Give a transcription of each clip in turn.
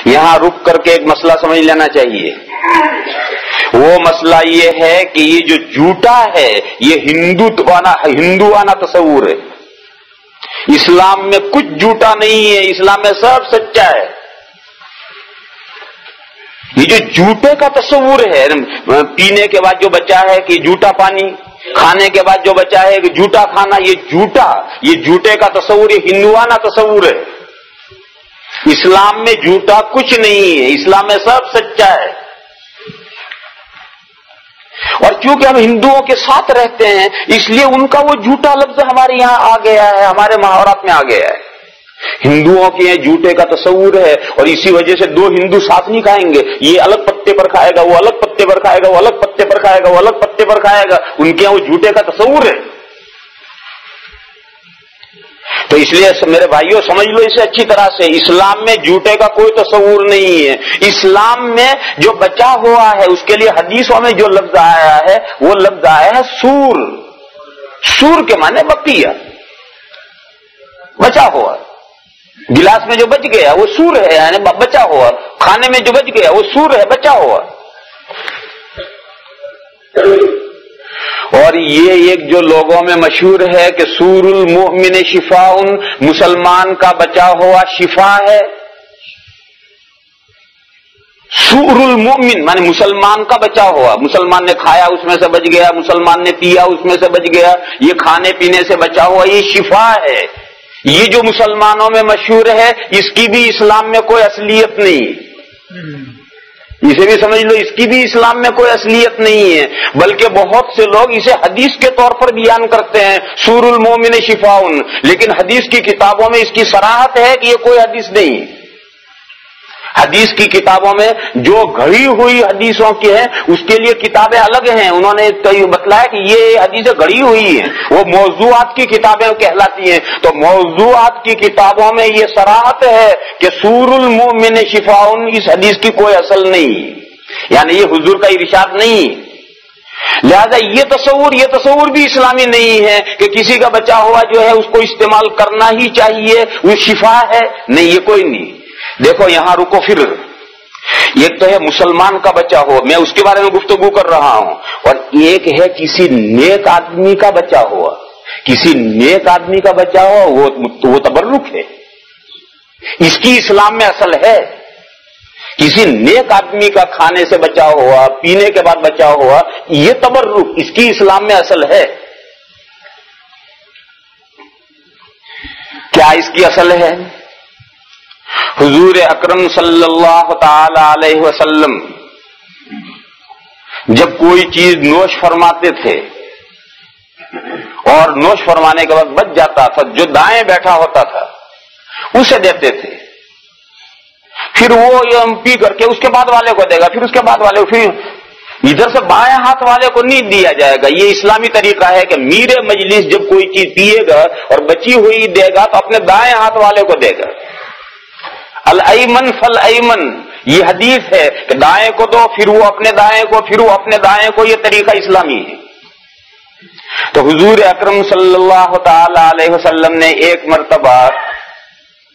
یہاں رک کر کے ایک مسئلہ سمجھ لینا چاہیے. وہ مسئلہ یہ ہے کہ یہ جو جھوٹا ہے یہ ہندوانہ تصور ہے. اسلام میں کچھ جھوٹا نہیں ہے، اسلام میں سب سچا ہے. یہ جو جھوٹے کا تصور ہے، پینے کے بعد جو بچا ہے کہ جھوٹا پانی، کھانے کے بعد جو بچا ہے کہ جھوٹا کھانا، یہ جھوٹے کا تصور، یہ ہندوانہ تصور ہے. اسلام میں جھوٹا کچھ نہیں ہے، اسلام میں سب سچا ہے. اور چونکہ ہم ہندوؤں کے ساتھ رہتے ہیں اس لیے ان کا وہ جھوٹا لفظ ہمارے یہاں آ گیا ہے، ہمارے محاورات میں آ گیا ہے. ہندوؤں کے جھوٹے کا تصور ہے اور اسی وجہ سے دو ہندو ساتھ نہیں کھائیں گے. یہ الگ پتے پر کھائے گا، وہ الگ پتے پر کھائے گا، وہ الگ پتے پر کھائے گا، وہ الگ پتے پر کھائے گا. ان کے یہاں وہ جھوٹے کا تصور ہے. تو اس لیے میرے بھائیوں سمجھ لو اسے اچھی طرح سے، اسلام میں جھوٹے کا کوئی تصور نہیں ہے. اسلام میں جو بچا ہوا ہے اس کے لیے حدیثوں میں جو لفظ آیا ہے وہ لفظ آیا ہے سور. سور کے معنی بقیہ، بچا ہوا. گلاس میں جو بچ گیا وہ سور ہے، یعنی بچا ہوا. کھانے میں جو بچ گیا وہ سور ہے، بچا ہوا. اور یہ ایک جو لوگوں میں مشہور ہے کہ سور المؤمن شفاء، مسلمان کا بچا ہوا شفا ہے. سور المؤمن مانے مسلمان کا بچا ہوا. مسلمان نے کھایا اس میں سے بچ گیا، مسلمان نے پیا اس میں سے بچ گیا، یہ کھانے پینے سے بچا ہوا یہ شفا ہے. یہ جو مسلمانوں میں مشہور ہے اس کی بھی اسلام میں کوئی اصلیت نہیں. اسے بھی سمجھ لو، اس کی بھی اسلام میں کوئی اصلیت نہیں ہے، بلکہ بہت سے لوگ اسے حدیث کے طور پر بیان کرتے ہیں سور المؤمن شفاء، لیکن حدیث کی کتابوں میں اس کی صراحت ہے کہ یہ کوئی حدیث نہیں. حدیث کی کتابوں میں جو گھڑی ہوئی حدیثوں کی ہیں اس کے لیے کتابیں الگ ہیں. انہوں نے بتلایا کہ یہ حدیثیں گھڑی ہوئی ہیں، وہ موضوعات کی کتابیں کہلاتی ہیں. تو موضوعات کی کتابوں میں یہ صراحت ہے کہ سور المؤمن شفاء، اس حدیث کی کوئی اصل نہیں، یعنی یہ حضور کا ارشاد نہیں. لہذا یہ تصور بھی اسلامی نہیں ہے کہ کسی کا بچا ہوا جو ہے اس کو استعمال کرنا ہی چاہیے، وہ شفا ہے. نہیں، یہ کوئی نہیں. دیکھو یہاں رکو، پھر ایک تو ہے مسلمان کا بچا ہوا، میں اس کے بارے میں گفتگو کر رہا ہوں، اور ایک ہے کسی نیک آدمی کا بچا ہوا. کسی نیک آدمی کا بچا ہوا وہ تبرک ہے، اس کی اسلام میں اصل ہے. کسی نیک آدمی کا کھانے سے بچا ہوا، پینے کے بعد بچا ہوا، یہ تبرک اس کی اسلام میں اصل ہے. کیا اس کی اصل ہے؟ حضور اکرم صلی اللہ تعالی علیہ وسلم جب کوئی چیز نوش فرماتے تھے اور نوش فرمانے کے بعد بچ جاتا تھا، جو دائیں بیٹھا ہوتا تھا اسے دیتے تھے. پھر وہ پی کر کے اس کے بعد والے کو دے گا، پھر اس کے بعد والے کو، پھر ادھر سے بائیں ہاتھ والے کو نہیں دیا جائے گا. یہ اسلامی طریقہ ہے کہ میر مجلس جب کوئی چیز پیے گا اور بچی ہوئی دے گا تو اپنے دائیں ہاتھ والے کو دے گا. الایمن فالایمن، یہ حدیث ہے کہ دائیں کو دو، پھر وہ اپنے دائیں کو، پھر وہ اپنے دائیں کو. یہ طریقہ اسلامی ہے. تو حضور اکرم صلی اللہ تعالی علیہ وسلم نے ایک مرتبہ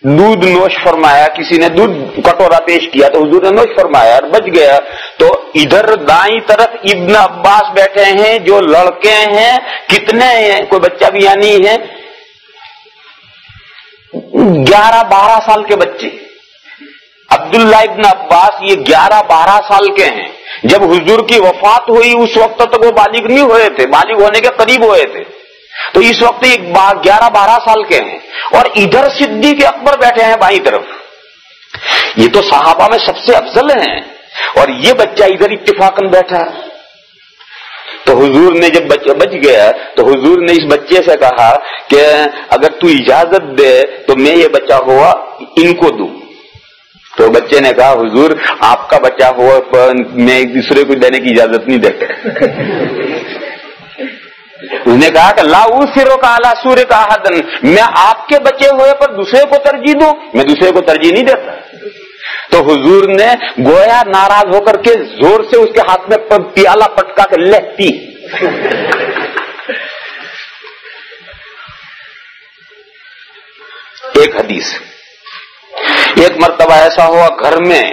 دودھ نوش فرمایا. کسی نے دودھ کٹورا پیش کیا تو حضور نے نوش فرمایا اور بچ گیا. تو ادھر دائیں طرف ابن عباس بیٹھے ہیں جو لڑکے ہیں، کتنے ہیں، کوئی بچہ بھی یعنی ہے 11-12 سال کے بچے. عبداللہ ابن عباس یہ 11-12 سال کے ہیں. جب حضور کی وفات ہوئی اس وقت تک وہ بالغ نہیں ہوئے تھے، بالغ ہونے کے قریب ہوئے تھے. تو اس وقت یہ 11-12 سال کے ہیں. اور ادھر صدیق اکبر بیٹھے ہیں بائیں طرف. یہ تو صحابہ میں سب سے افضل ہیں، اور یہ بچہ ادھر اتفاقاً بیٹھا. تو حضور نے جب بچہ بچ گیا تو حضور نے اس بچے سے کہا کہ اگر تو اجازت دے تو میں یہ بچہ ہوا ان کو دوں. تو بچے نے کہا حضور آپ کا بچہ ہوا میں ایک دوسرے کو دینے کی اجازت نہیں دیتے. اس نے کہا کہ لا اوثرک علی سورک احد، میں آپ کے بچے ہوئے پر دوسرے کو ترجیح دوں؟ میں دوسرے کو ترجیح نہیں دیتا. تو حضور نے گویا ناراض ہو کر کے زور سے اس کے ہاتھ میں پیالہ پٹکا کے لے پی. ایک حدیث ایک مرتبہ ایسا ہوا، گھر میں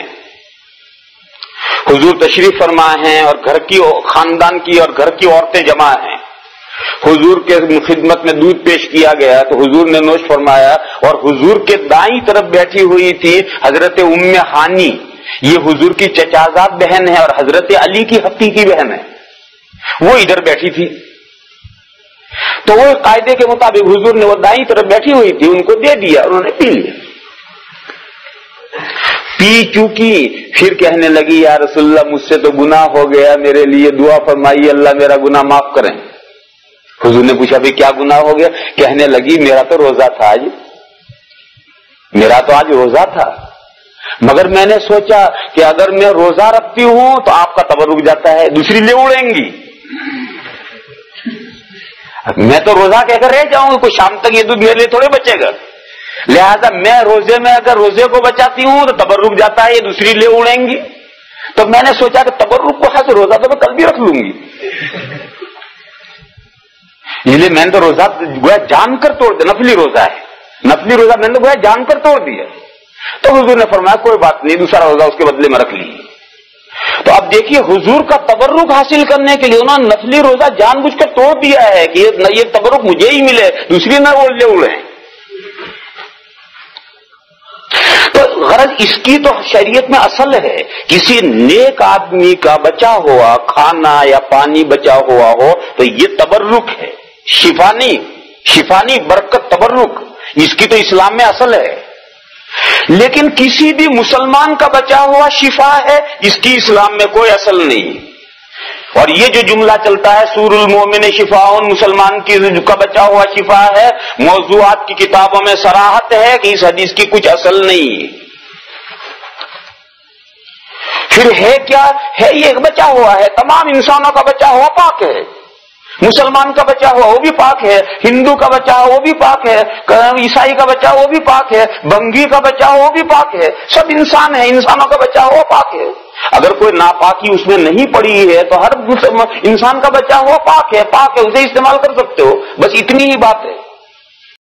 حضور تشریف فرما ہیں اور گھر کی خاندان کی اور گھر کی عورتیں جمع ہیں. حضور کے خدمت میں دودھ پیش کیا گیا تو حضور نے نوش فرمایا، اور حضور کے دائیں طرف بیٹھی ہوئی تھی حضرت ام ہانی. یہ حضور کی چچازاد بہن ہے اور حضرت علی کی حقیقی بہن ہے. وہ ادھر بیٹھی تھی تو وہ قاعدے کے مطابق حضور نے وہ دائیں طرف بیٹھی ہوئی تھی ان کو دے دیا، انہوں نے پی لیا. پی چکی پھر کہنے لگی یا رسول اللہ مجھ سے تو گناہ ہو گیا، میرے لیے دعا فرمائیے اللہ میرا گناہ معاف کریں. حضور نے پوچھا بھی کیا گناہ ہو گیا؟ کہنے لگی میرا تو روزہ تھا آج، میرا تو آج روزہ تھا، مگر میں نے سوچا کہ اگر میں روزہ رکھتی ہوں تو آپ کا تبر رک جاتا ہے، دوسری لے اڑیں گی، میں تو روزہ کہہ کر رہ جاؤں گا، کوئی شام تک یہ دودھ میرے لیے تھوڑے بچے گا، لہذا میں روزے میں اگر روزے کو بچاتی ہوں تو تبر رک جاتا ہے، یہ دوسری لے اڑیں گی. تو میں نے سوچا کہ تبر رک کو سے روزہ تو میں کل بھی رکھ لوں گی، اس لیے میں نے تو روزہ گویا جان کر توڑ دیا. نفلی روزہ ہے، نفلی روزہ میں نے گویا جان کر توڑ دیا. تو حضور نے فرمایا کوئی بات نہیں، دوسرا روزہ اس کے بدلے میں رکھ لیجیے. تو اب دیکھیے حضور کا تبرک حاصل کرنے کے لیے انہوں نے نفلی روزہ جان بوجھ کر توڑ دیا ہے کہ یہ تبرک مجھے ہی ملے، دوسری نہ لے اڑیں. تو غرض اس کی تو شریعت میں اصل ہے، کسی نیک آدمی کا بچا ہوا کھانا یا پانی بچا ہوا ہو تو یہ تبرک ہے، شفانی برکت تبرک، اس کی تو اسلام میں اصل ہے. لیکن کسی بھی مسلمان کا بچا ہوا شفا ہے، اس کی اسلام میں کوئی اصل نہیں. اور یہ جو جملہ چلتا ہے سور المومن شفاء، مسلمان کی کا بچا ہوا شفا ہے، موضوعات کی کتابوں میں صراحت ہے کہ اس حدیث کی کچھ اصل نہیں. پھر ہے کیا ہے؟ یہ بچا ہوا ہے، تمام انسانوں کا بچا ہوا پاک ہے. مسلمان کا بچا ہوا وہ بھی پاک ہے، ہندو کا بچا ہوا وہ بھی پاک ہے، عیسائی کا بچا ہوا وہ بھی پاک ہے، بنگی کا بچا ہوا وہ بھی پاک ہے. سب انسان ہے، انسانوں کا بچا ہوا پاک ہے. اگر کوئی ناپاکی اس میں نہیں پڑی ہے تو ہر انسان کا بچا ہوا پاک ہے، اسے استعمال کر سکتے ہو، بس اتنی ہی بات ہے.